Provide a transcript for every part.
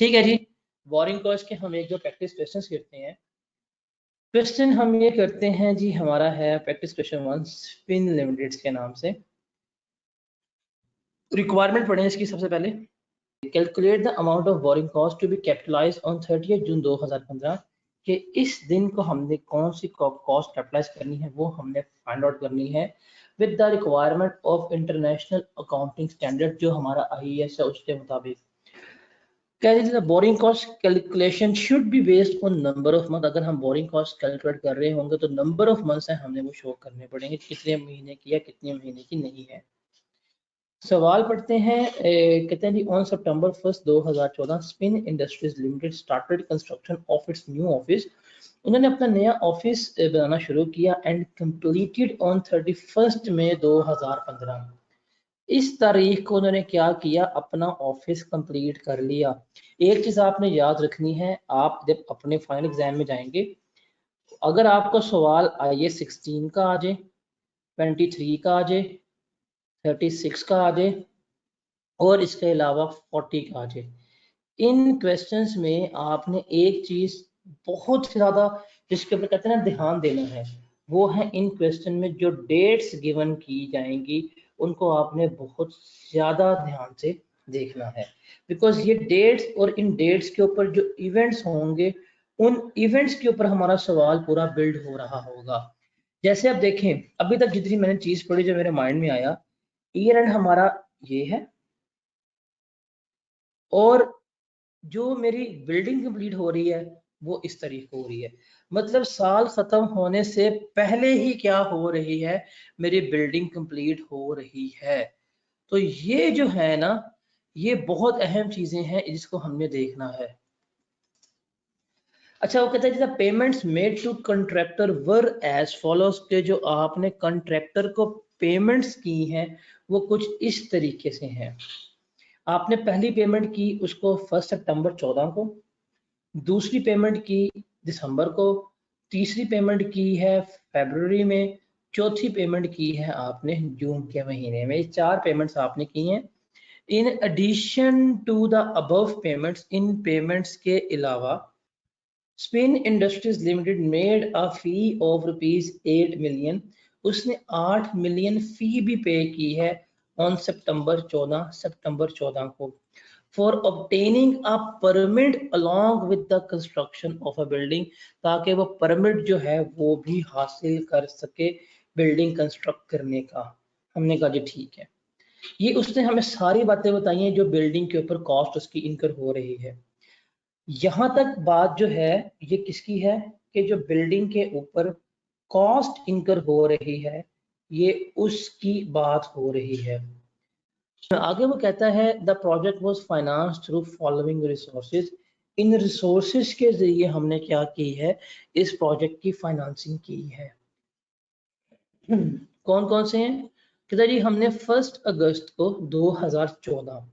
ठीक है जी। Borrowing cost के हम एक दो प्रैक्टिस क्वेश्चंस करते हैं। क्वेश्चन हम ये करते हैं जी, हमारा है प्रैक्टिस क्वेश्चन 1 स्पिन लिमिटेड के नाम से। रिक्वायरमेंट पढ़ें इसकी सबसे पहले। Calculate the amount of borrowing cost to be capitalise on 30 June 2015 कि इस दिन को हमने कौन सी कॉस्ट कैपिटलाइज करनी है वो हमने फाइंड आउट करनी है with the requirement of international accounting standard, जो हमारा IAS है उसके मुताबिक। कहते हैं borrowing cost calculation should be based on number of month. अगर हम बोरिंग कॉस्ट कैलकुलेट कर रहे होंगे तो नंबर ऑफ मंथ्स हैं हमें वो शो करने पड़ेंगे, कितने महीने की है कितने महीने की नहीं है। सवाल पढ़ते हैं। कहते हैं जी on September 1 2014 spin industries limited started construction of its new office. उन्होंने अपना नया ऑफिस बनाना शुरू किया एंड कंप्लीटेड ऑन 31 मई 2015। इस तारीख को उन्होंने क्या किया, अपना ऑफिस कंप्लीट कर लिया। एक चीज आपने याद रखनी है, आप जब अपने फाइनल एग्जाम में जाएंगे, अगर आपको सवाल आइए 16 का आ जाए, 23 का आ जाए, 36 का आ जाए और इसके अलावा 40 का आ जाए, इन क्वेश्चंस में आपने एक चीज बहुत ज्यादा जिसके ऊपर कहते हैं ना ध्यान देना है, वो है इन क्वेश्चन में जो डेट्स गिवन की जाएंगी उनको आपने बहुत ज्यादा ध्यान से देखना है। बिकॉज ये डेट्स और इन डेट्स के ऊपर जो इवेंट्स होंगे उन इवेंट्स के ऊपर हमारा सवाल पूरा बिल्ड हो रहा होगा। जैसे आप देखें, अभी तक जितनी मैंने चीज पढ़ी जो मेरे माइंड में आया, ईयर एंड हमारा ये है और जो मेरी बिल्डिंग कंप्लीट हो रही है वो इस तरीके हो रही है। मतलब साल खत्म होने से पहले ही क्या हो रही है, मेरी बिल्डिंग कंप्लीट हो रही है। तो ये जो है ना, ये बहुत अहम चीजें हैं जिसको हमने देखना है। अच्छा, वो कहता है जैसे payments made to contractor were as follows के जो आपने कॉन्ट्रैक्टर को पेमेंट्स की हैं वो कुछ इस तरीके से हैं। आपने पहली पेमेंट की उसको 1 सितंबर 14 को, दूसरी पेमेंट की दिसंबर को, तीसरी पेमेंट की है फरवरी में, चौथी पेमेंट की है आपने जून के महीने में। ये 4 पेमेंट्स आपने की हैं। In addition to the above payments, इन पेमेंट्स के अलावा Spin industries Limited made a fee of ₹8 million, उसने 8 मिलियन फी भी पे की है ऑन सितंबर 14 को for obtaining a permit along with the construction of a building, ताकि वो परमिट जो है वो भी हासिल कर सके बिल्डिंग कंस्ट्रक्ट करने का। हमने कहा जी ठीक है। ये उसने हमें सारी बातें बताई हैं जो बिल्डिंग के ऊपर कॉस्ट उसकी इनकर हो रही है। यहाँ तक बात जो है ये किसकी है कि जो बिल्डिंग के ऊपर कॉस्ट इनकर हो रही है ये उसकी बात हो रही है। आगे वो कहता है the project was finance through following resources, in resources के जरिए हमने क्या की है, इस प्रोजेक्ट की फाइनेंसिंग की है। कौन कौन से हैं, कहता जी हमने 1 अगस्त को 2014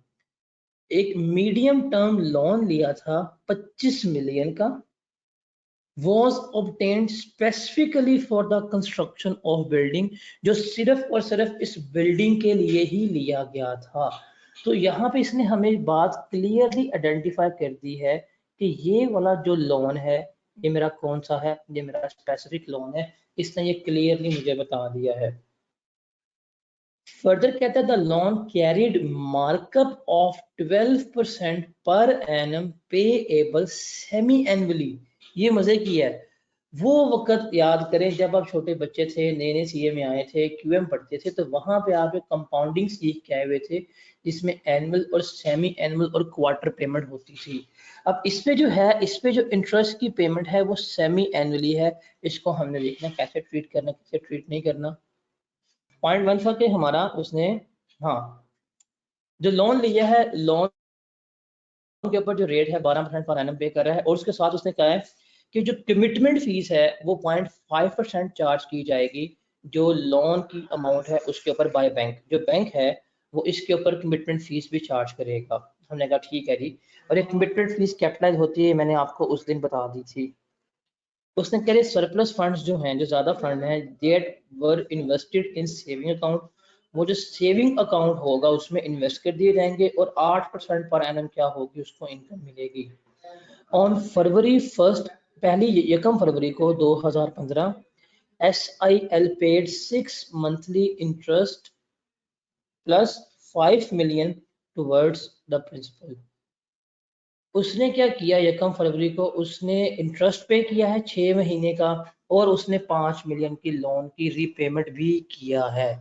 एक मीडियम टर्म लोन लिया था 25 मिलियन का, was obtained specifically for the construction of building, जो सिर्फ और सिर्फ इस बिल्डिंग के लिए ही लिया गया था। तो यहाँ पे इसने हमें बात क्लियरली आइडेंटिफाई कर दी है कि ये वाला जो लोन है ये मेरा कौन सा है, ये मेरा स्पेसिफिक लोन है। इसने ये क्लियरली मुझे बता दिया है। फर्दर कहता है the loan carried markup of 12% per annum payable semi annually. ये मजे की है, वो वक्त याद करें जब आप छोटे बच्चे थे, नए नए सीए में आए थे, क्यूएम पढ़ते थे, तो वहां पे आप एक कंपाउंडिंग सीख के आए हुए थे जिसमें एनुअल और सेमी एनुअल और क्वार्टर पेमेंट होती थी। अब इस पे जो है, इस पे जो इंटरेस्ट की पेमेंट है वो सेमी एनुअली है। इसको हमने देखना कैसे ट्रीट करना कैसे ट्रीट नहीं करना। पॉइंट 1 था कि हमारा उसने, हाँ, जो लोन लिया है लोन के ऊपर जो रेट है 12% पर एनम पे कर रहा है और उसके साथ उसने कहा है कि जो कमिटमेंट फीस है वो 0.5% चार्ज की जाएगी जो लोन की अमाउंट है उसके ऊपर बाय बैंक। जो बैंक है वो इसके ऊपर कमिटमेंट फीस भी चार्ज करेगा। हमने कहा ठीक है जी। और ये कमिटमेंट फीस कैपिटलाइज होती है, मैंने आपको उस दिन बता दी थी। उसने कह रहे सरप्लस फंड्स जो हैं, जो ज्यादा फंड हैं, that were invested in saving account, वो जो सेविंग अकाउंट होगा उसमें इन्वेस्ट कर दिए जाएंगे और 8% पर एनम क्या होगी उसको इनकम मिलेगी। ऑन फरवरी फर्स्ट, पहली यकम फरवरी को 2015 SIL paid 6 monthly interest plus 5 million towards the principal. उसने क्या किया, यकम फरवरी को उसने इंटरेस्ट पे किया है 6 महीने का और उसने 5 मिलियन की लोन की रीपेमेंट भी किया है।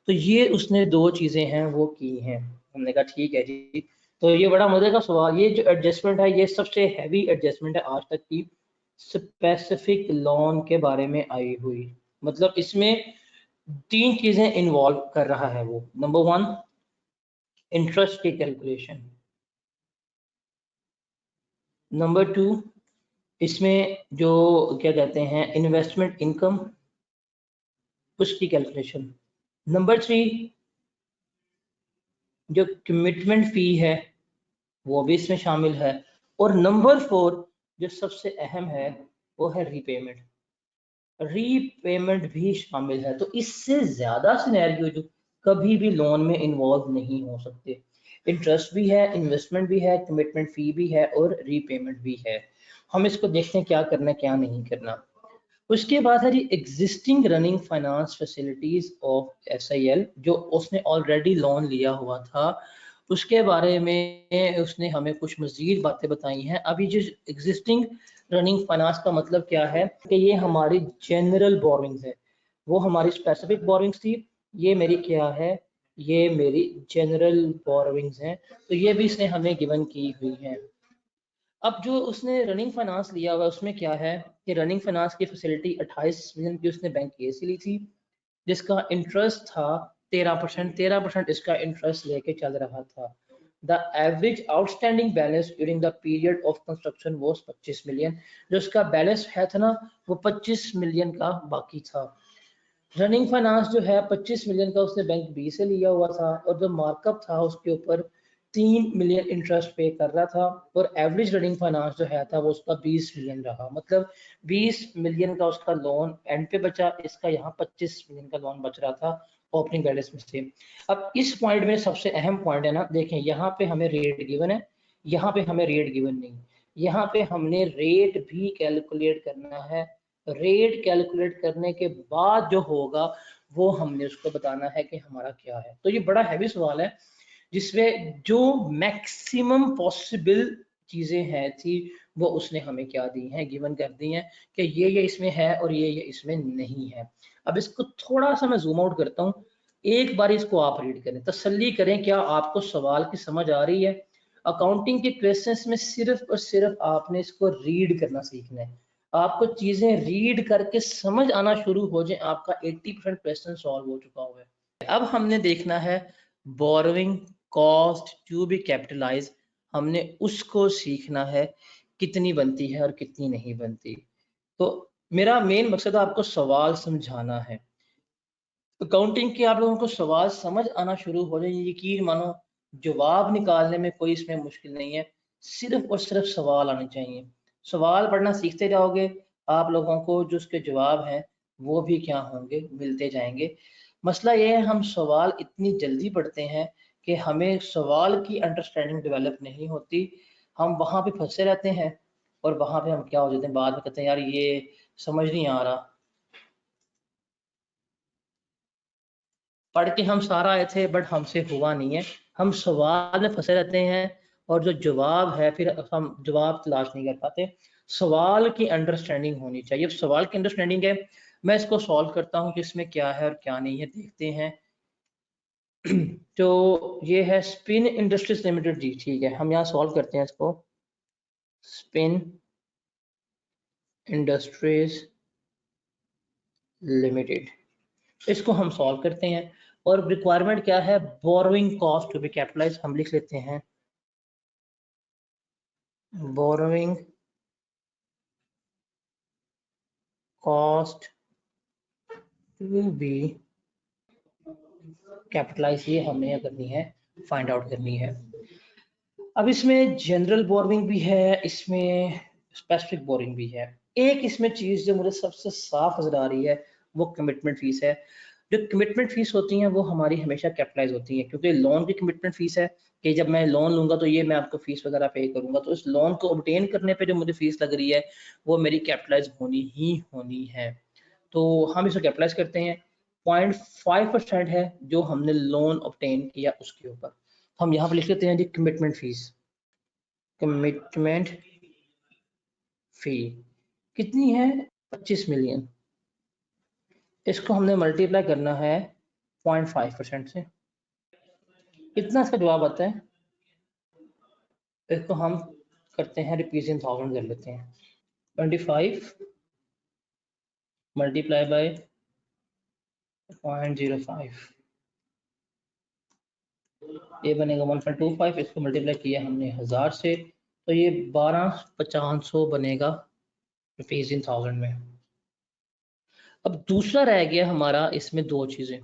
तो ये उसने 2 चीजें हैं वो की हैं। हमने कहा ठीक है जी। तो ये बड़ा मजे का सवाल, ये जो एडजस्टमेंट है ये सबसे हैवी एडजस्टमेंट है आज तक की स्पेसिफिक लोन के बारे में आई हुई। मतलब इसमें 3 चीजें इन्वॉल्व कर रहा है वो। नंबर 1, इंटरेस्ट की कैलकुलेशन। नंबर 2, इसमें जो क्या कहते हैं इन्वेस्टमेंट इनकम उसकी कैलकुलेशन। नंबर 3, जो कमिटमेंट फी है वो भी इसमें शामिल है। और नंबर 4 जो सबसे अहम है वो है रीपेमेंट। रीपेमेंट भी शामिल है। तो इससे ज्यादा सिनेरियो जो कभी भी लोन में इन्वॉल्व नहीं हो सकते। इंटरेस्ट भी है, इन्वेस्टमेंट भी है, कमिटमेंट फी भी है और रीपेमेंट भी है। हम इसको देखते हैं क्या करना क्या नहीं करना। उसके बाद है जी existing running finance facilities of SIL, जो उसने ऑलरेडी लोन लिया हुआ था उसके बारे में उसने हमें कुछ मजीद बातें बताई हैं। अभी जो एग्जिस्टिंग रनिंग फाइनेंस का मतलब क्या है कि ये हमारी जनरल बोरिंग्स है, वो हमारी स्पेसिफिक बोरिंग्स थी। ये मेरी क्या है, ये मेरी जनरल बोरिंग्स हैं। तो ये भी इसने हमें गिवन की हुई है। अब जो उसने रनिंग फाइनेंस लिया हुआ उसमें क्या है कि रनिंग फाइनेंस की फैसिलिटी 28 मिलियन की उसने बैंक ए से ली थी, जिसका इंटरेस्ट था 13%। 13% इसका इंटरेस्ट लेके चल रहा था। The average outstanding balance during the period of construction was 25 million. जो उसका बैलेंस है था ना वो 25 मिलियन का बाकी था। रनिंग फाइनेंस जो है 25 मिलियन का उसने बैंक बी से लिया हुआ था और जो मार्कअप था उसके ऊपर 3 मिलियन इंटरेस्ट पे कर रहा था। और एवरेज रनिंग फाइनेंस जो है था वो उसका 20 मिलियन रहा। मतलब 20 मिलियन का उसका लोन एंड पे बचा, इसका यहाँ 25 मिलियन का लोन बच रहा था ओपनिंग बैलेंस में से। अब इस पॉइंट में सबसे अहम पॉइंट है ना, देखें यहाँ पे हमें रेट गिवन है, यहाँ पे हमें रेट गिवन नहीं। यहाँ पे हमने रेट भी कैलकुलेट करना है। रेट कैलकुलेट करने के बाद जो होगा वो हमने उसको बताना है कि हमारा क्या है। तो ये बड़ा हैवी सवाल है जिसमें जो मैक्सिमम पॉसिबल चीजें हैं थी वो उसने हमें क्या दी हैं, गिवन कर दी हैं कि ये इसमें है और ये इसमें नहीं है। अब इसको थोड़ा सा मैं जूम आउट करता हूँ, एक बार इसको आप रीड करें, तसल्ली करें क्या आपको सवाल की समझ आ रही है। अकाउंटिंग के क्वेश्चंस में सिर्फ और सिर्फ आपने इसको रीड करना सीखना है। आपको चीजें रीड करके समझ आना शुरू हो जाए, आपका 80% क्वेश्चन सॉल्व हो चुका हुआ है। अब हमने देखना है borrowing cost to be capitalise, हमने उसको सीखना है कितनी बनती है और कितनी नहीं बनती। तो मेरा मेन मकसद आपको सवाल समझाना है। अकाउंटिंग के आप लोगों को सवाल समझ आना शुरू हो जाए, यकीन मानो जवाब निकालने में कोई इसमें मुश्किल नहीं है, सिर्फ और सिर्फ सवाल आने चाहिए। सवाल पढ़ना सीखते जाओगे, आप लोगों को जो उसके जवाब हैं वो भी क्या होंगे, मिलते जाएंगे। मसला ये है हम सवाल इतनी जल्दी पढ़ते हैं कि हमें सवाल की अंडरस्टैंडिंग डेवलप नहीं होती। हम वहां पे फंसे रहते हैं और वहां पे हम क्या हो जाते हैं, बाद में कहते हैं यार ये समझ नहीं आ रहा। पढ़ के हम सारा आए थे बट हमसे हुआ नहीं है, हम सवाल में फंसे रहते हैं और जो जवाब है फिर हम जवाब तलाश नहीं कर पाते। सवाल की अंडरस्टैंडिंग होनी चाहिए। अब सवाल की अंडरस्टैंडिंग है, मैं इसको सॉल्व करता हूँ कि इसमें क्या है और क्या नहीं है, देखते हैं। तो ये है स्पिन इंडस्ट्रीज लिमिटेड जी, ठीक है हम यहाँ सॉल्व करते हैं इसको। स्पिन इंडस्ट्रीज लिमिटेड, इसको हम सॉल्व करते हैं। और रिक्वायरमेंट क्या है, borrowing cost to be capitalize, हम लिख लेते हैं borrowing cost to be capitalize, ये हमने यह करनी है, फाइंड आउट करनी है। अब इसमें जनरल बोरिंग भी है, इसमें स्पेसिफिक बोरिंग भी है। एक इसमें चीज जो मुझे सबसे साफ नजर आ रही है वो कमिटमेंट फीस है। जो कमिटमेंट फीस होती हैं वो हमारी हमेशा कैपिटलाइज होती हैं, क्योंकि लोन की कमिटमेंट फीस है कि जब मैं लोन लूंगा तो ये मैं आपको फीस वगैरह पे करूंगा, तो इस लोन को ऑब्टेन करने पे जो मुझे फीस लग रही है वो मेरी कैपिटलाइज होनी ही होनी है। तो हम इसको कैपिटलाइज करते हैं। 0.5% है जो हमने लोन ऑब्टेन किया उसके ऊपर। हम यहाँ पर लिख लेते हैं जी कमिटमेंट फीस। कमिटमेंट फी कितनी है? 25 मिलियन। इसको हमने मल्टीप्लाई करना है 0.5% से। कितना इसका जवाब आता है? इसको हम करते हैं रुपीज इन थाउजेंड कर लेते हैं। 25 मल्टीप्लाई बाय 0.05, ये बनेगा 1.25। इसको मल्टीप्लाई किया हमने 1000 से, तो ये 12,500 बनेगा रुपीज इन थाउजेंड में। अब दूसरा रह गया हमारा इसमें दो चीजें,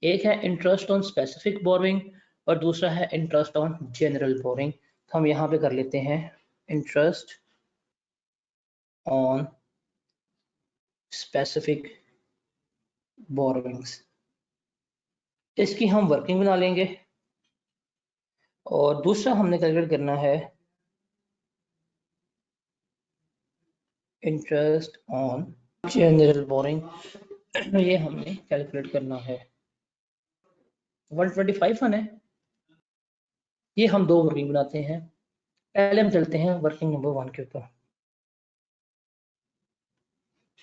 एक है इंटरेस्ट ऑन स्पेसिफिक बोरोइंग और दूसरा है इंटरेस्ट ऑन जनरल बोरोइंग। तो हम यहाँ पे कर लेते हैं इंटरेस्ट ऑन स्पेसिफिक बोरोइंग्स। इसकी हम वर्किंग बना लेंगे और दूसरा हमने कैलकुलेट करना है इंटरेस्ट ऑन जनरल बोरोइंग। ये हमने कैलकुलेट करना है। 125 है, ये हम दो वर्किंग बनाते हैं। पहले हम चलते हैं वर्किंग नंबर 1 के ऊपर,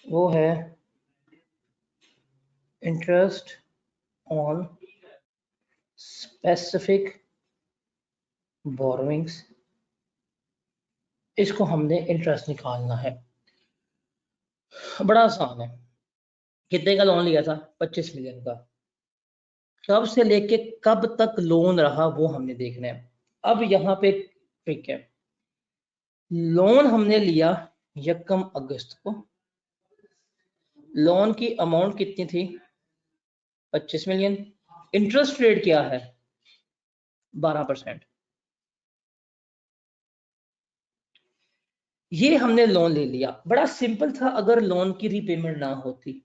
वो है इंटरेस्ट ऑन स्पेसिफिक बोरोइंग्स। इसको हमने इंटरेस्ट निकालना है। बड़ा आसान है। कितने का लोन लिया था? 25 मिलियन का। कब से लेके कब तक लोन रहा वो हमने देखना है। अब यहाँ पे ट्रिक है। लोन हमने लिया 1 अगस्त को। लोन की अमाउंट कितनी थी? 25 मिलियन। इंटरेस्ट रेट क्या है? 12%। ये हमने लोन ले लिया। बड़ा सिंपल था अगर लोन की रीपेमेंट ना होती।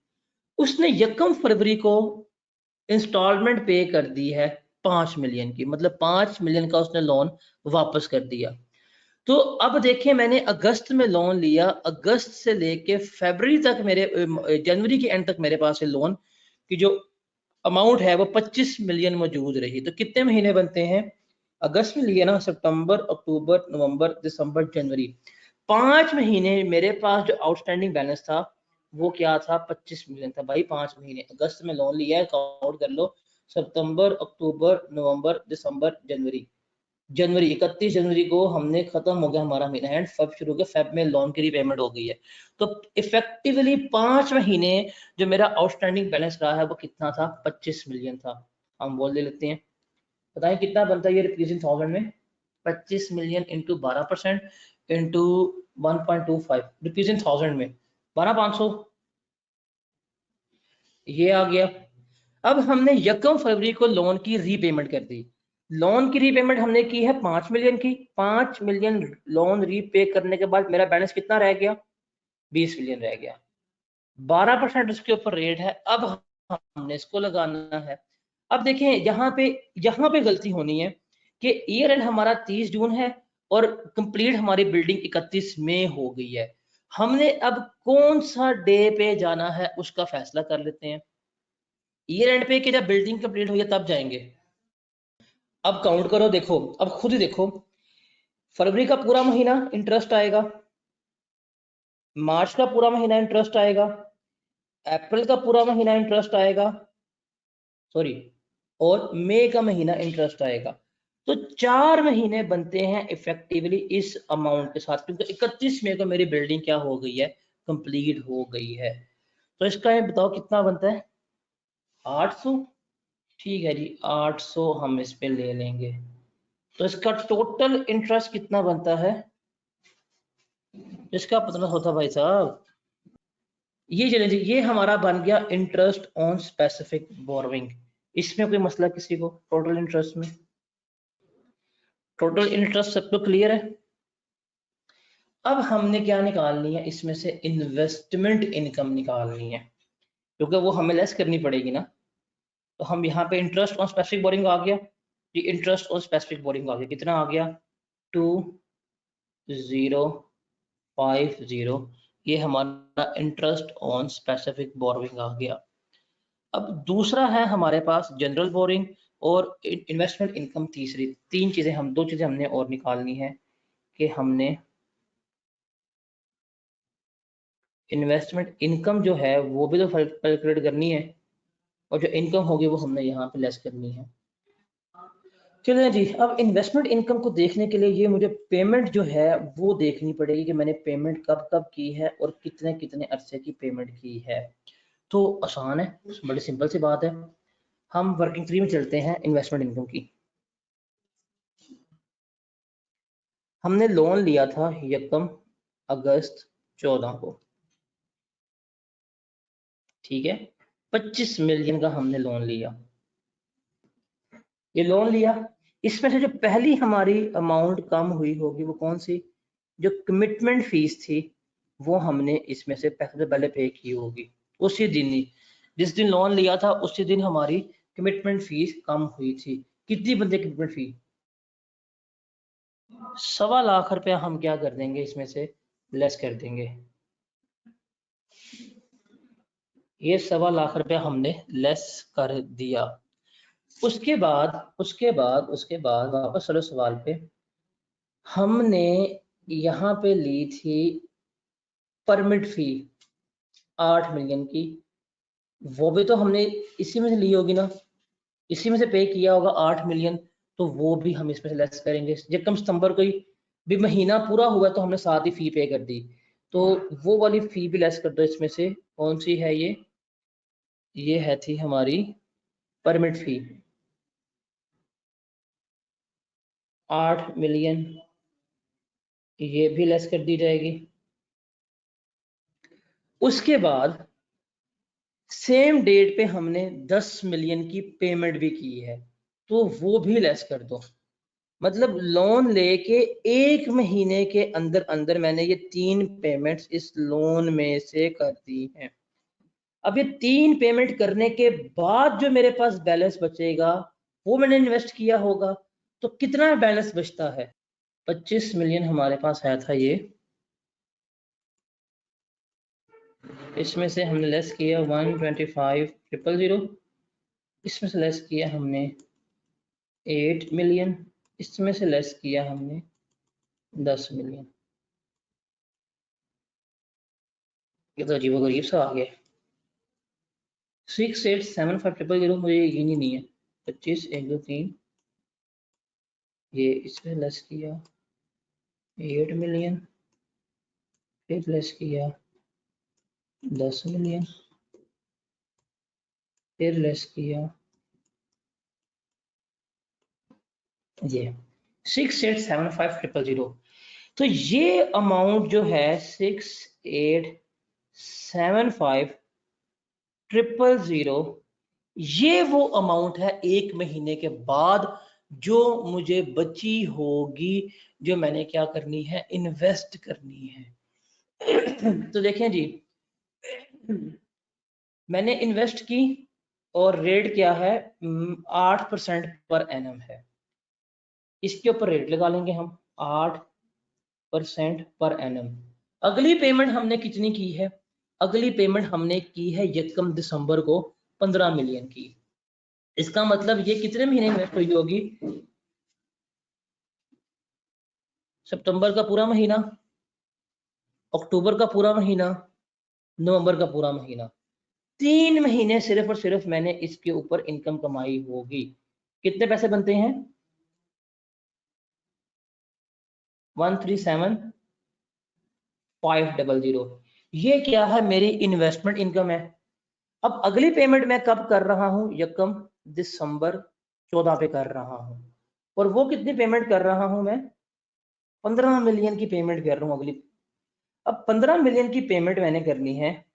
उसने 1 फरवरी को इंस्टॉलमेंट पे कर दी है 5 मिलियन की, मतलब 5 मिलियन का उसने लोन वापस कर दिया। तो अब देखिए मैंने अगस्त में लोन लिया, अगस्त से लेके फरवरी तक मेरे जनवरी के एंड तक मेरे पास है लोन की जो अमाउंट है वो 25 मिलियन मौजूद रही। तो कितने महीने बनते हैं? अगस्त में लिए ना, सितंबर, अक्टूबर, नवंबर, दिसंबर, जनवरी, 5 महीने मेरे पास जो आउटस्टैंडिंग बैलेंस था वो क्या था? 25 मिलियन था भाई। 5 महीने अगस्त में लोन लिया है, काउंट कर लो, सितंबर, अक्टूबर, नवंबर, दिसंबर, जनवरी। जनवरी 31 जनवरी को हमने खत्म हो गया हमारा महीना एंड फेब शुरू हो गया, फेब में लोन की रीपेमेंट हो गई है। तो इफेक्टिवली 5 महीने जो मेरा आउटस्टैंडिंग बैलेंस रहा है वो कितना था? 25 मिलियन था। हम बोल दे लेते हैं, बताएं कितना बनता है ये रुपीज इन थाउजेंड में? 25 million into 12% into 1.25 rupees in thousand में 12,500 ये आ गया। अब हमने 1 फरवरी को लोन की रीपेमेंट कर दी। लोन की रीपेमेंट हमने की है 5 मिलियन की। 5 मिलियन लोन रीपे करने के बाद मेरा बैलेंस कितना रह गया? 20 मिलियन रह गया। 12% उसके ऊपर रेट है। अब हमने इसको लगाना है। अब देखें यहाँ पे गलती होनी है कि ईयर एंड हमारा 30 जून है और कंप्लीट हमारी बिल्डिंग 31 मई हो गई है। हमने अब कौन सा डे पे जाना है उसका फैसला कर लेते हैं। ईयर एंड पे कि जब बिल्डिंग कंप्लीट हुई है तब जाएंगे। अब काउंट करो, देखो, अब खुद ही देखो, फरवरी का पूरा महीना इंटरेस्ट आएगा, मार्च का पूरा महीना इंटरेस्ट आएगा, अप्रैल का पूरा महीना इंटरेस्ट आएगा, सॉरी, और मई का महीना इंटरेस्ट आएगा। तो 4 महीने बनते हैं इफेक्टिवली इस अमाउंट के साथ, क्योंकि 31 मई को मेरी बिल्डिंग क्या हो गई है? कंप्लीट हो गई है। तो इसका ये बताओ कितना बनता है? 800। ठीक है जी, 800 हम इस पे ले लेंगे। तो इसका टोटल इंटरेस्ट कितना बनता है? इसका पता होता भाई साहब, ये चलें जी, ये हमारा बन गया इंटरेस्ट ऑन स्पेसिफिक बोरोइंग। इसमें कोई मसला किसी को? टोटल इंटरेस्ट में, टोटल इंटरेस्ट सबको क्लियर है? अब हमने क्या निकालनी है इसमें से? इन्वेस्टमेंट इनकम निकालनी है, क्योंकि वो हमें लेस करनी पड़ेगी ना। तो हम यहाँ पे इंटरेस्ट ऑन स्पेसिफिक बोरिंग आ गया, ये इंटरेस्ट ऑन स्पेसिफिक बोरिंग आ गया, कितना आ गया 2050, ये हमारा इंटरेस्ट ऑन स्पेसिफिक बोरिंग आ गया। अब दूसरा है हमारे पास जनरल बोरिंग और इन्वेस्टमेंट इनकम, तीसरी, तीन चीजें हम, दो चीजें हमने और निकालनी है कि हमने इन्वेस्टमेंट इनकम जो है वो भी तो कैलकुलेट करनी है, और जो इनकम होगी वो हमने यहाँ पे लेस करनी है। चलिए जी, अब इन्वेस्टमेंट इनकम को देखने के लिए ये मुझे पेमेंट जो है वो देखनी पड़ेगी कि मैंने पेमेंट कब कब की है और कितने कितने अरसे की पेमेंट की है। तो आसान है, बड़ी सिंपल सी बात है। हम वर्किंग थ्री में चलते हैं इन्वेस्टमेंट इनकम की। हमने लोन लिया था 1 अगस्त 14 को, ठीक है, 25 मिलियन का हमने लोन लिया। ये लोन लिया, इसमें से जो पहली हमारी अमाउंट कम हुई होगी वो कौन सी, जो कमिटमेंट फीस थी वो हमने इसमें से पैसे पहले पे की होगी उसी दिन ही, जिस दिन लोन लिया था उसी दिन हमारी कमिटमेंट फीस कम हुई थी। कितनी बनती है कमिटमेंट फी, 1.25 लाख रुपया हम क्या कर देंगे इसमें से लेस कर देंगे। ये 1.25 लाख रुपया हमने लेस कर दिया। उसके बाद वापस चलो सवाल पे, हमने यहाँ पे ली थी परमिट फी 8 मिलियन की, वो भी तो हमने इसी में से ली होगी ना, इसी में से पे किया होगा 8 मिलियन, तो वो भी हम इसमें से लेस करेंगे। जब कम सितंबर को ही भी महीना पूरा हुआ तो हमने साथ ही फी पे कर दी, तो वो वाली फी भी लेस कर दो इसमें से। कौन सी है ये है थी हमारी परमिट फी 8 मिलियन, ये भी लेस कर दी जाएगी। उसके बाद सेम डेट पे हमने 10 मिलियन की पेमेंट भी की है, तो वो भी लेस कर दो। मतलब लोन लेके 1 महीने के अंदर अंदर मैंने ये 3 पेमेंट्स इस लोन में से कर दी हैं। अब ये 3 पेमेंट करने के बाद जो मेरे पास बैलेंस बचेगा वो मैंने इन्वेस्ट किया होगा, तो कितना बैलेंस बचता है, 25 मिलियन हमारे पास आया था ये, इसमें से हमने लेस किया 125,000, इसमें से लेस किया हमने 8 मिलियन, इसमें से लेस किया हमने 10 मिलियन। ये तो अजीब गरीब सा आ गया। 6875000 मुझे यकीन ही नहीं है। 25 1 2 3, ये इसमें लेस किया 8 मिलियन, फिर लेस किया 10 मिलियन, फिर लेस किया ये 6875000। तो ये अमाउंट जो है 6875000, ये वो अमाउंट है 1 महीने के बाद जो मुझे बची होगी, जो मैंने क्या करनी है, इन्वेस्ट करनी है। तो देखें जी, मैंने इन्वेस्ट की और रेट क्या है, 8% पर एनम है। इसके ऊपर रेट लगा लेंगे हम 8% पर एनम। अगली पेमेंट हमने कितनी की है, अगली पेमेंट हमने की है 1 दिसंबर को 15 मिलियन की। इसका मतलब ये कितने महीने इन्वेस्ट हुई होगी, सितंबर का पूरा महीना, अक्टूबर का पूरा महीना, नवंबर का पूरा महीना, 3 महीने सिर्फ और सिर्फ मैंने इसके ऊपर इनकम कमाई होगी। कितने पैसे बनते हैं, 137,500। ये क्या है, मेरी इन्वेस्टमेंट इनकम है। अब अगली पेमेंट मैं कब कर रहा हूं, 1 दिसंबर 14 पे कर रहा हूं, और वो कितनी पेमेंट कर रहा हूं मैं, 15 मिलियन की पेमेंट कर रहा हूं अगली। अब 15 मिलियन की पेमेंट मैंने करनी है।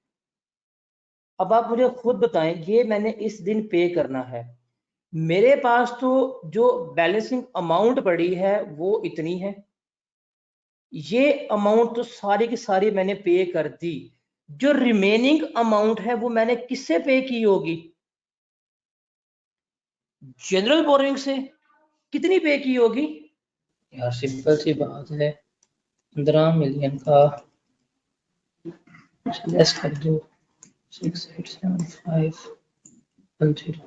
अब आप मुझे खुद बताएं, ये मैंने इस दिन पे करना है, मेरे पास तो जो बैलेंसिंग अमाउंट पड़ी है वो इतनी है, ये अमाउंट तो सारी की सारी मैंने पे कर दी। जो रिमेनिंग अमाउंट है वो मैंने किससे पे की होगी, जनरल बोरिंग से कितनी पे की होगी यार? सिंपल सी बात है, 15 मिलियन का लेस कर दो 687510।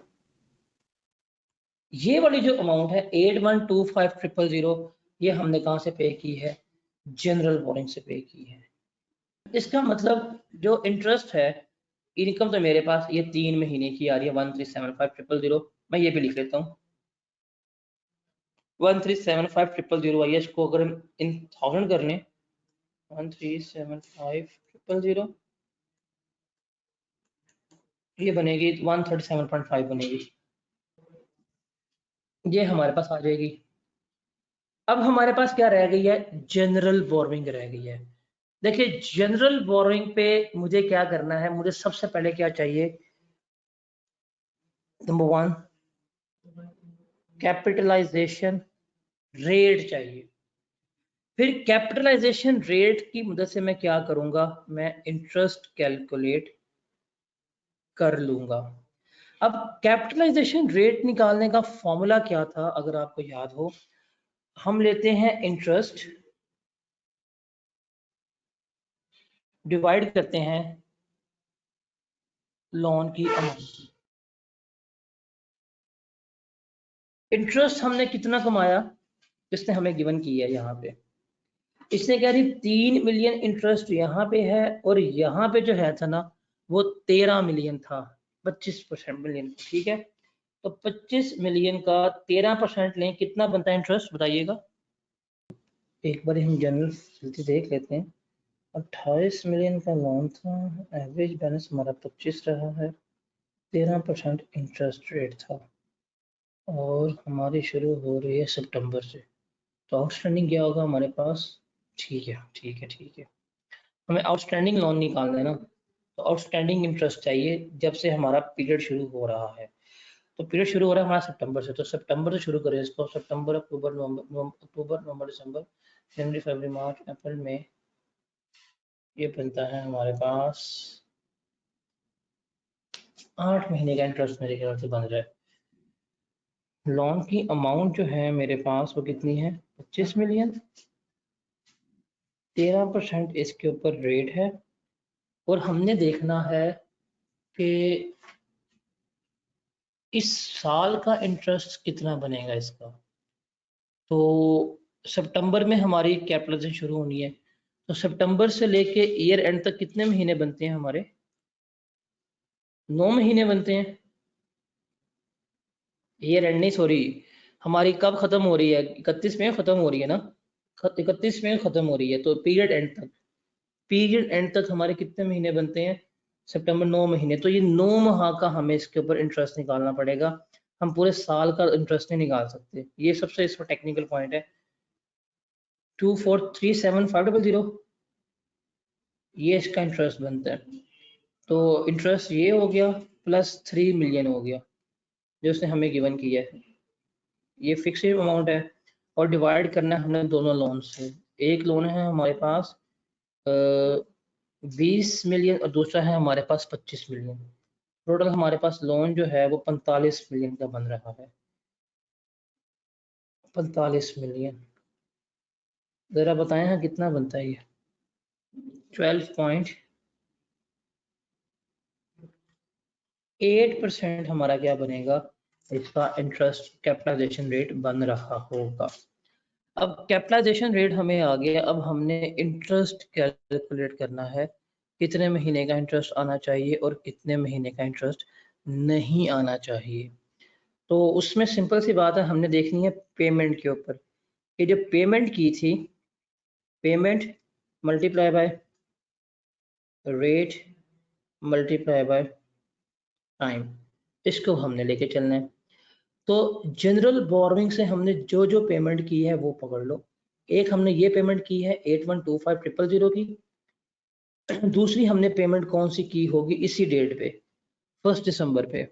ये वाली जो अमाउंट है 8125,000 ये हमने कहाँ से पे की है? जनरल बोरिंग से पे की है। इसका मतलब जो इंटरेस्ट है, इनकम तो मेरे पास ये 3 महीने की आ रही है 1375000। मैं ये भी लिख लेता हूँ 1375000 आई है। इसको अगर हम इन 1000 कर लें 1375000 ये बनेगी 137.5 बनेगी, ये हमारे पास आ जाएगी। अब हमारे पास क्या रह गई है? जनरल बोरिंग रह गई है। देखिए जनरल बोरिंग पे मुझे क्या करना है? मुझे सबसे पहले क्या चाहिए? नंबर 1 कैपिटलाइजेशन रेट चाहिए। फिर कैपिटलाइजेशन रेट की मदद से मैं क्या करूंगा? मैं इंटरेस्ट कैलकुलेट कर लूंगा। अब कैपिटलाइजेशन रेट निकालने का फॉर्मूला क्या था अगर आपको याद हो? हम लेते हैं इंटरेस्ट डिवाइड करते हैं लोन की अमाउंट। इंटरेस्ट हमने कितना कमाया? इसने हमें गिवन की है यहाँ पे। इसने कह रही 3 मिलियन इंटरेस्ट यहाँ पे है और यहाँ पे जो है था ना वो 13 मिलियन था, 25% मिलियन। ठीक है, तो 25 मिलियन का 13% लें, कितना बनता है इंटरेस्ट बताइएगा? एक बार हम जनरल फैसिलिटी देख लेते हैं। 28 मिलियन का लोन था, एवरेज बैलेंस हमारा 25 रहा है, 13% इंटरेस्ट रेट था और हमारी शुरू हो रही है सितंबर से। तो आउटस्टैंडिंग क्या होगा हमारे पास? ठीक है ठीक है ठीक है, हमें आउटस्टैंडिंग लोन निकालना है ना, तो आउटस्टैंडिंग इंटरेस्ट चाहिए जब से हमारा पीरियड शुरू हो रहा है। तो पीरियड शुरू हो रहा है हमारा सितंबर से, तो सितंबर से शुरू करें इसको। सितंबर अक्टूबर नवंबर दिसंबर जनवरी फरवरी मार्च अप्रैल मई, ये बनता है हमारे पास 8 महीने का इंटरेस्ट मेरे ख्याल से बन रहा है। लोन की अमाउंट जो है मेरे पास वो कितनी है? 25 मिलियन, 13% इसके ऊपर रेट है और हमने देखना है कि इस साल का इंटरेस्ट कितना बनेगा इसका। तो सितंबर में हमारी कैपिटलाइजेशन शुरू होनी है, तो सितंबर से लेके ईयर एंड तक कितने महीने बनते हैं हमारे? 9 महीने बनते हैं। ईयर एंड नहीं, सॉरी, हमारी कब खत्म हो रही है? 31 में खत्म हो रही है ना, 31 में खत्म हो रही है, तो पीरियड एंड तक, पीरियड एंड तक हमारे कितने महीने बनते हैं? सितंबर 9 महीने। तो ये 9 माह का हमें इसके ऊपर इंटरेस्ट निकालना पड़ेगा, हम पूरे साल का इंटरेस्ट नहीं निकाल सकते। ये सबसे इसका टेक्निकल पॉइंट है। 2437500 ये इसका इंटरेस्ट बनता है। तो इंटरेस्ट ये हो गया प्लस 3 मिलियन हो गया जो उसने हमें गिवन किया है, ये फिक्स अमाउंट है। और डिवाइड करना है हमने दोनों लोन से। एक लोन है हमारे पास 20 मिलियन और दूसरा है हमारे पास 25 मिलियन। टोटल हमारे पास लोन जो है वो 45 मिलियन का बन रहा है। 45 मिलियन, जरा बताएं हाँ कितना बनता है ये? 12.8% हमारा क्या बनेगा? इसका इंटरेस्ट कैपिटलाइजेशन रेट बन रहा होगा। अब कैपिटलाइजेशन रेट हमें आ गया, अब हमने इंटरेस्ट कैलकुलेट करना है, कितने महीने का इंटरेस्ट आना चाहिए और कितने महीने का इंटरेस्ट नहीं आना चाहिए। तो उसमें सिंपल सी बात है, हमने देखनी है पेमेंट के ऊपर। ये जो पेमेंट की थी, payment multiply by rate multiply by time, इसको हमने लेके चलना है। तो जनरल बोरोइंग से हमने जो जो पेमेंट की है वो पकड़ लो। एक हमने ये पेमेंट की है 8125,000 की, दूसरी हमने पेमेंट कौन सी की होगी इसी डेट पे, 1 दिसंबर पे।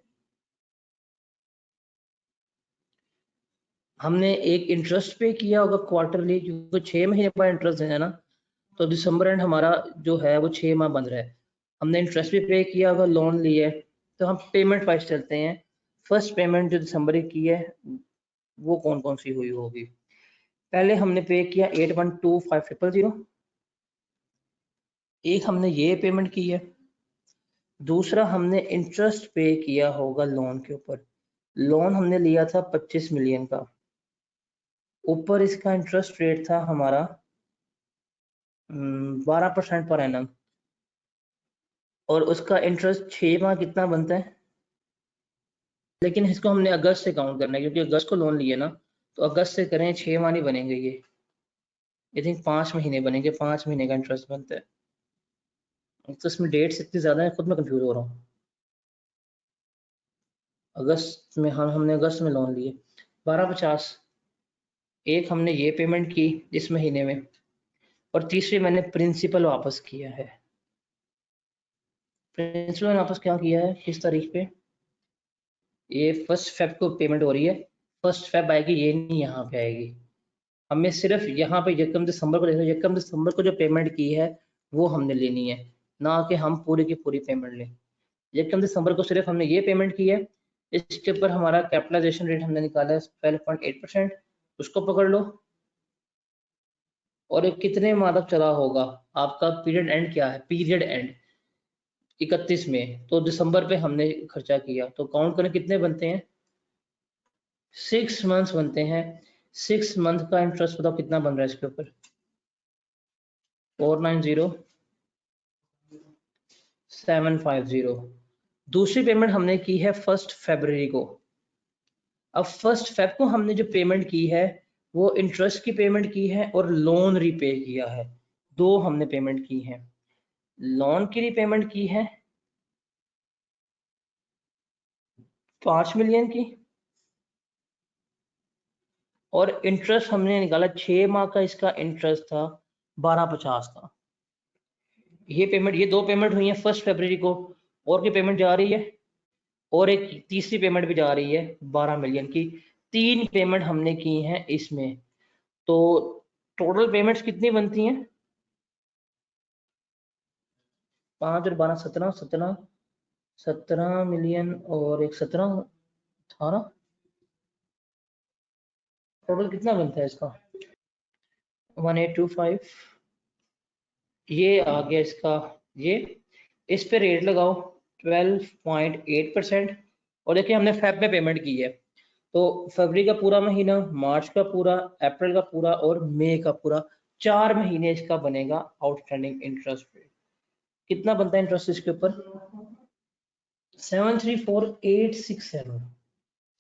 हमने एक इंटरेस्ट पे किया होगा क्वार्टरली, जो 6 महीने का इंटरेस्ट है ना, तो दिसंबर एंड हमारा जो है वो 6 माह बन रहा है। हमने इंटरेस्ट भी पे किया होगा, लोन लिया है, तो हम पेमेंट वाइज चलते हैं। फर्स्ट पेमेंट जो दिसंबर की है वो कौन कौन सी हुई होगी? पहले हमने पे किया 812500, एक हमने ये पेमेंट की है, दूसरा हमने इंटरेस्ट पे किया होगा लोन के ऊपर। लोन हमने लिया था 25 मिलियन का, ऊपर इसका इंटरेस्ट रेट था हमारा 12% पर एनम, और उसका इंटरेस्ट 6 माह कितना बनता है, लेकिन इसको हमने अगस्त से काउंट करना है क्योंकि अगस्त को लोन लिए ना, तो अगस्त से करें 6 माह नहीं बनेंगे, ये आई थिंक 5 महीने बनेंगे, 5 महीने का इंटरेस्ट बनता है। तो इसमें डेट्स इतनी ज़्यादा है, खुद मैं कंफ्यूज हो रहा हूँ। अगस्त में हमने अगस्त में लोन लिए 1250, एक हमने ये पेमेंट की इस महीने में, और तीसरी मैंने प्रिंसिपल वापस किया है। प्रिंसिपल वापस क्या किया है, किस तारीख पे, ये 1 फेब को पेमेंट हो रही है, 1 फेब आएगी, ये नहीं यहाँ पे आएगी। हमें सिर्फ यहाँ पे यकम दिसंबर को देखो, यकम दिसंबर को जो पेमेंट की है वो हमने लेनी है, ना कि हम पूरी की पूरी पेमेंट लें। यकम दिसंबर को सिर्फ हमने ये पेमेंट की है, इसके ऊपर हमारा कैपिटलाइजेशन रेट हमने निकाला है 12.8%, उसको पकड़ लो। और ये कितने माह तक चला होगा, आपका पीरियड एंड क्या है, पीरियड एंड 31 में, तो दिसंबर पे हमने खर्चा किया, तो काउंट करें कितने बनते हैं, 6 मंथ्स बनते हैं। 6 मंथ का इंटरेस्ट बताओ कितना बन रहा है इसके ऊपर, 490750। दूसरी पेमेंट हमने की है 1 फरवरी को। अब 1 फेब को हमने जो पेमेंट की है वो इंटरेस्ट की पेमेंट की है और लोन रीपे किया है, दो हमने पेमेंट की है। लोन की रीपेमेंट की है 5 मिलियन की, और इंटरेस्ट हमने निकाला 6 माह का, इसका इंटरेस्ट था 1250 का। ये पेमेंट, ये दो पेमेंट हुई है 1 फरवरी को, और की पेमेंट जा रही है, और एक तीसरी पेमेंट भी जा रही है 12 मिलियन की। 3 पेमेंट हमने की हैं इसमें, तो टोटल पेमेंट्स कितनी बनती हैं, 5 और 12 17, 17 मिलियन और एक 17, 18, टोटल कितना बनता है इसका, 1825। ये आ गया इसका, ये इस पे रेट लगाओ 12.8%। और देखिए हमने फेब में पेमेंट की है, तो फरवरी का पूरा महीना, मार्च का पूरा, अप्रैल का पूरा और मई का पूरा, 4 महीने इसका बनेगा आउटस्टैंडिंग इंटरेस्ट रेट। कितना बनता है इंटरेस्ट इसके ऊपर, 734867,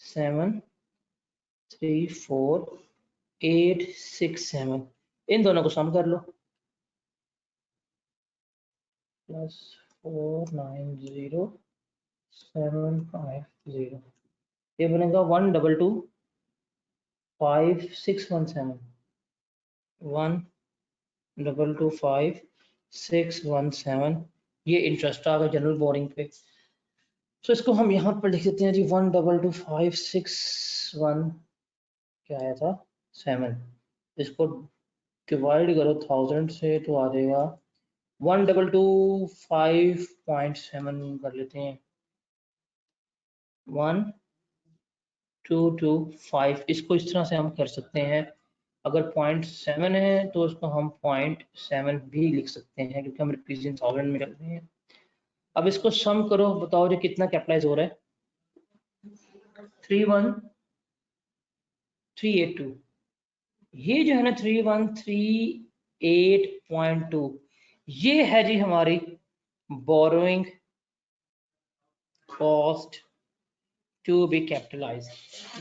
734867, इन दोनों को सम कर लो, प्लस 490750, ये बनेगा 1225617, 1225617, ये इंटरेस्ट आ गया जनरल बोरिंग पे। तो इसको हम यहाँ पर लिख देते हैं जी 1225617 क्या आया था 7, इसको डिवाइड करो 1000 से तो आ जाएगा 1225.7 कर लेते हैं, 1225। इसको इस तरह से हम कर सकते हैं, अगर 0.7 है तो इसको हम 0.7 भी लिख सकते हैं क्योंकि हम रुपीज इन थाउजेंड में करते हैं। अब इसको सम करो, बताओ जो कितना कैपिटलाइज हो रहा है, 31382। ये जो है ना 3138.2, ये है जी हमारी borrowing cost to be capitalize.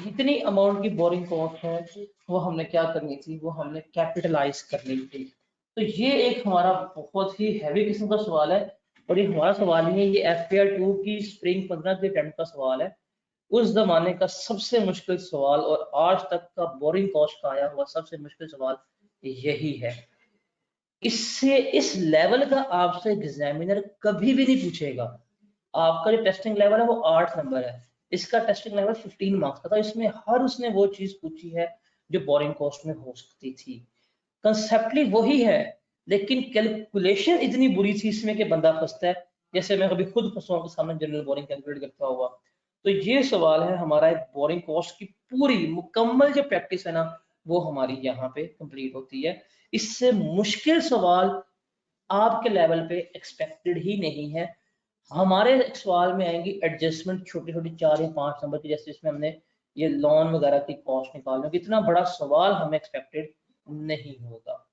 इतनी अमाउंट की बोरिंग कॉस्ट है, वो हमने क्या करनी थी, वो हमने कैपिटलाइज करनी थी। तो ये एक हमारा बहुत ही हैवी किस्म का सवाल है, और ये हमारा सवाल नहीं है, ये FPR 2 की स्प्रिंग 15 के अटेम्प्ट का सवाल है, उस जमाने का सबसे मुश्किल सवाल, और आज तक का बोरिंग कॉस्ट का आया हुआ सबसे मुश्किल सवाल यही है। इससे इस लेवल का आपसे एग्जामिनर कभी भी नहीं पूछेगा। आपका जो टेस्टिंग लेवल है वो 8 नंबर है, इसका टेस्टिंग लेवल 15 मार्क्स का था, इसमें हर उसने वो चीज पूछी है जो बोरिंग कॉस्ट में हो सकती थी। कंसेप्टली वही है, लेकिन कैलकुलेशन इतनी बुरी थी इसमें कि बंदा फंसता है। जैसे मैं कभी खुद फंसा के सामने जनरल बोरिंग कैलकुलेट करता हुआ, तो ये सवाल है हमारा, एक बोरिंग कॉस्ट की पूरी मुकम्मल जो प्रैक्टिस है ना वो हमारी यहाँ पे कंप्लीट होती है। इससे मुश्किल सवाल आपके लेवल पे एक्सपेक्टेड ही नहीं है। हमारे सवाल में आएंगी एडजस्टमेंट छोटी छोटी 4 या 5 नंबर की, जैसे इसमें हमने ये लोन वगैरह की कॉस्ट निकालना, इतना बड़ा सवाल हमें एक्सपेक्टेड नहीं होगा।